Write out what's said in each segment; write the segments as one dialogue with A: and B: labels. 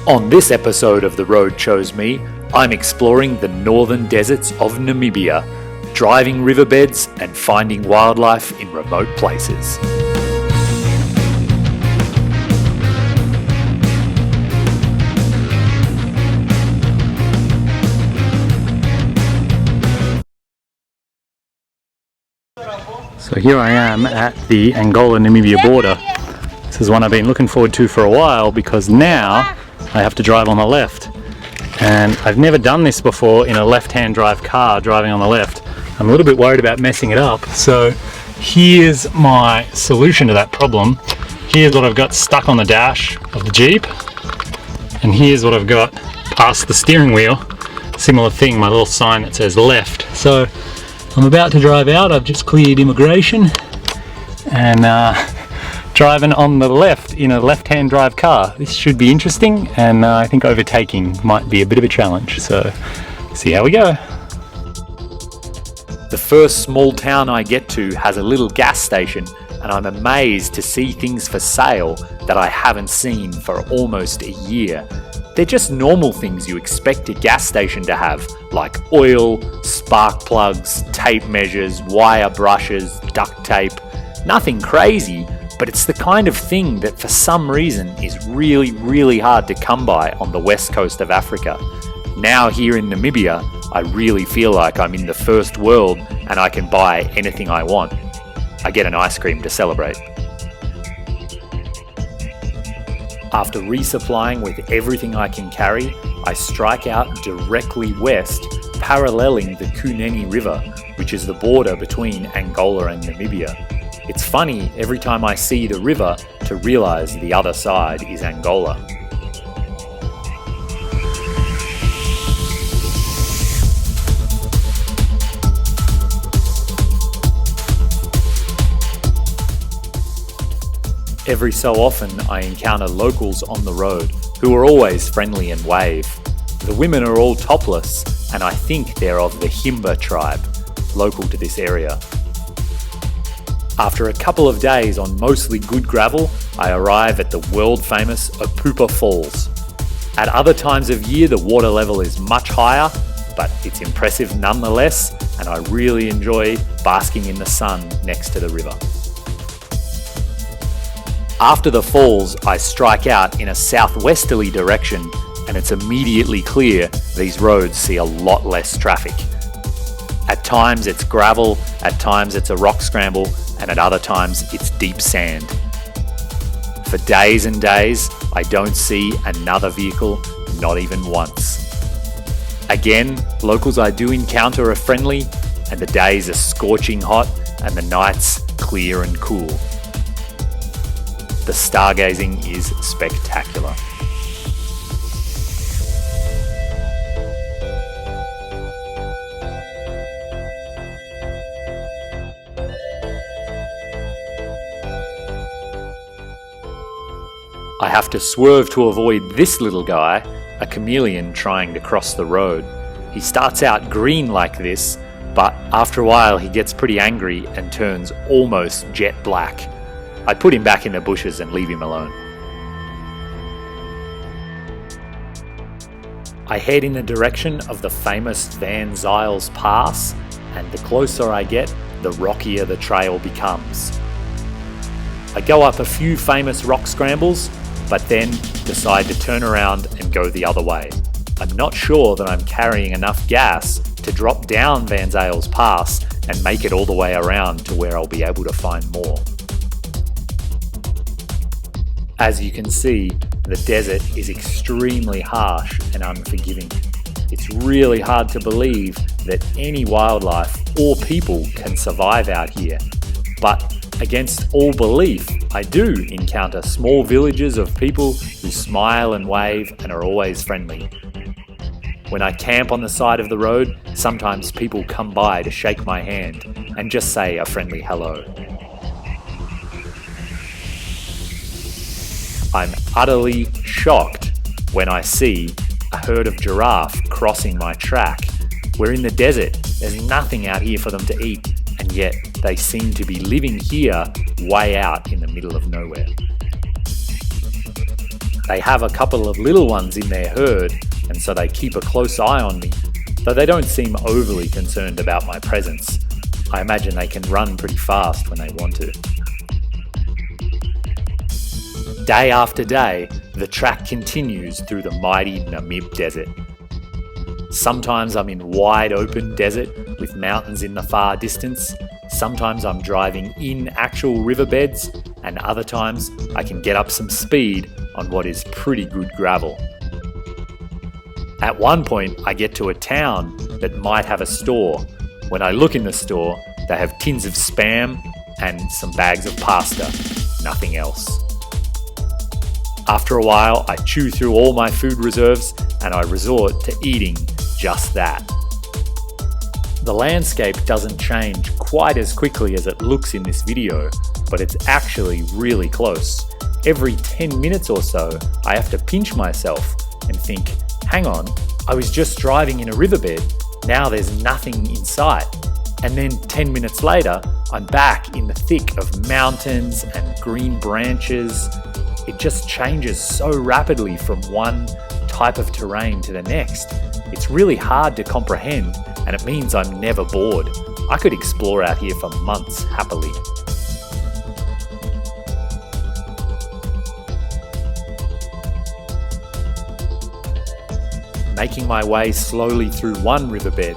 A: On this episode of The Road Chose Me, I'm exploring the northern deserts of Namibia, driving riverbeds and finding wildlife in remote places. So here I am at the Angola-Namibia border. This is one I've been looking forward to for a while because now I have to drive on the left. And I've never done this before in a left-hand drive car, driving on the left. I'm a little bit worried about messing it up. So here's my solution to that problem. Here's what I've got stuck on the dash of the Jeep. And here's what I've got past the steering wheel. Similar thing, my little sign that says left. So I'm about to drive out. I've just cleared immigration and driving on the left in a left-hand drive car. This should be interesting, and I think overtaking might be a bit of a challenge, so see how we go. The first small town I get to has a little gas station, and I'm amazed to see things for sale that I haven't seen for almost a year. They're just normal things you expect a gas station to have, like oil, spark plugs, tape measures, wire brushes, duct tape. Nothing crazy, but it's the kind of thing that for some reason is really hard to come by on the west coast of Africa. Now here in Namibia, I really feel like I'm in the first world and I can buy anything I want. I get an ice cream to celebrate. After resupplying with everything I can carry, I strike out directly west, paralleling the Kunene River, which is the border between Angola and Namibia. It's funny every time I see the river to realise the other side is Angola. Every so often I encounter locals on the road who are always friendly and wave. The women are all topless and I think they're of the Himba tribe, local to this area. After a couple of days on mostly good gravel, I arrive at the world-famous Poopa Falls. At other times of year, the water level is much higher, but it's impressive nonetheless, and I really enjoy basking in the sun next to the river. After the falls, I strike out in a southwesterly direction, and it's immediately clear these roads see a lot less traffic. At times it's gravel, at times it's a rock scramble, and at other times it's deep sand. For days and days, I don't see another vehicle, not even once. Again, locals I do encounter are friendly, and the days are scorching hot and the nights clear and cool. The stargazing is spectacular. I have to swerve to avoid this little guy, a chameleon trying to cross the road. He starts out green like this, but after a while he gets pretty angry and turns almost jet black. I put him back in the bushes and leave him alone. I head in the direction of the famous Van Zyls Pass, and the closer I get, the rockier the trail becomes. I go up a few famous rock scrambles, but then decide to turn around and go the other way. I'm not sure that I'm carrying enough gas to drop down Van Zyls Pass and make it all the way around to where I'll be able to find more. As you can see, the desert is extremely harsh and unforgiving. It's really hard to believe that any wildlife or people can survive out here. But against all belief, I do encounter small villages of people who smile and wave and are always friendly. When I camp on the side of the road, sometimes people come by to shake my hand and just say a friendly hello. I'm utterly shocked when I see a herd of giraffe crossing my track. We're in the desert, there's nothing out here for them to eat, and yet they seem to be living here way out in the middle of nowhere. They have a couple of little ones in their herd, and so they keep a close eye on me, though they don't seem overly concerned about my presence. I imagine they can run pretty fast when they want to. Day after day, the track continues through the mighty Namib Desert. Sometimes I'm in wide open desert with mountains in the far distance. Sometimes I'm driving in actual riverbeds, and other times I can get up some speed on what is pretty good gravel. At one point, I get to a town that might have a store. When I look in the store, they have tins of Spam and some bags of pasta, nothing else. After a while, I chew through all my food reserves and I resort to eating just that. The landscape doesn't change quite as quickly as it looks in this video, but it's actually really close. Every 10 minutes or so, I have to pinch myself and think, hang on, I was just driving in a riverbed, now there's nothing in sight. And then 10 minutes later, I'm back in the thick of mountains and green branches. It just changes so rapidly from one type of terrain to the next. It's really hard to comprehend, and it means I'm never bored. I could explore out here for months happily. Making my way slowly through one riverbed,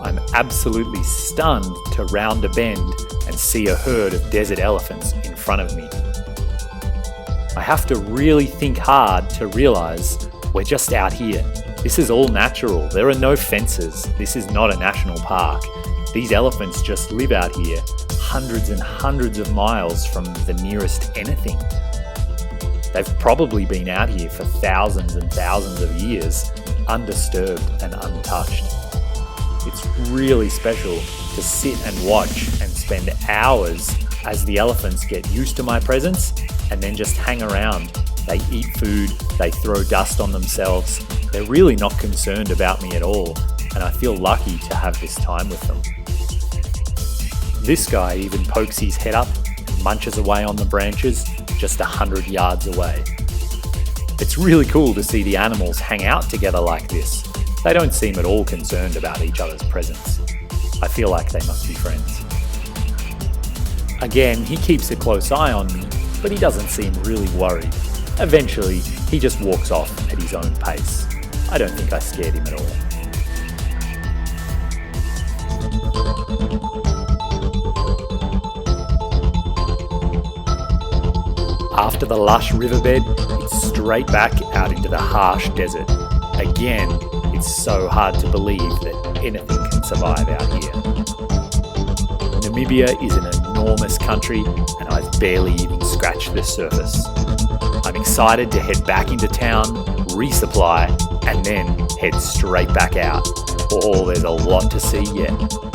A: I'm absolutely stunned to round a bend and see a herd of desert elephants in front of me. I have to really think hard to realise we're just out here. This is all natural. There are no fences. This is not a national park. These elephants just live out here, hundreds and hundreds of miles from the nearest anything. They've probably been out here for thousands and thousands of years, undisturbed and untouched. It's really special to sit and watch and spend hours as the elephants get used to my presence and then just hang around. They eat food, they throw dust on themselves. They're really not concerned about me at all, and I feel lucky to have this time with them. This guy even pokes his head up and munches away on the branches just 100 yards away. It's really cool to see the animals hang out together like this. They don't seem at all concerned about each other's presence. I feel like they must be friends. Again, he keeps a close eye on me, but he doesn't seem really worried. Eventually, he just walks off at his own pace. I don't think I scared him at all. After the lush riverbed, it's straight back out into the harsh desert. Again, it's so hard to believe that anything can survive out here. Namibia is an enormous country, and I've barely even scratched the surface. I'm excited to head back into town, resupply, and then head straight back out. Oh, there's a lot to see yet.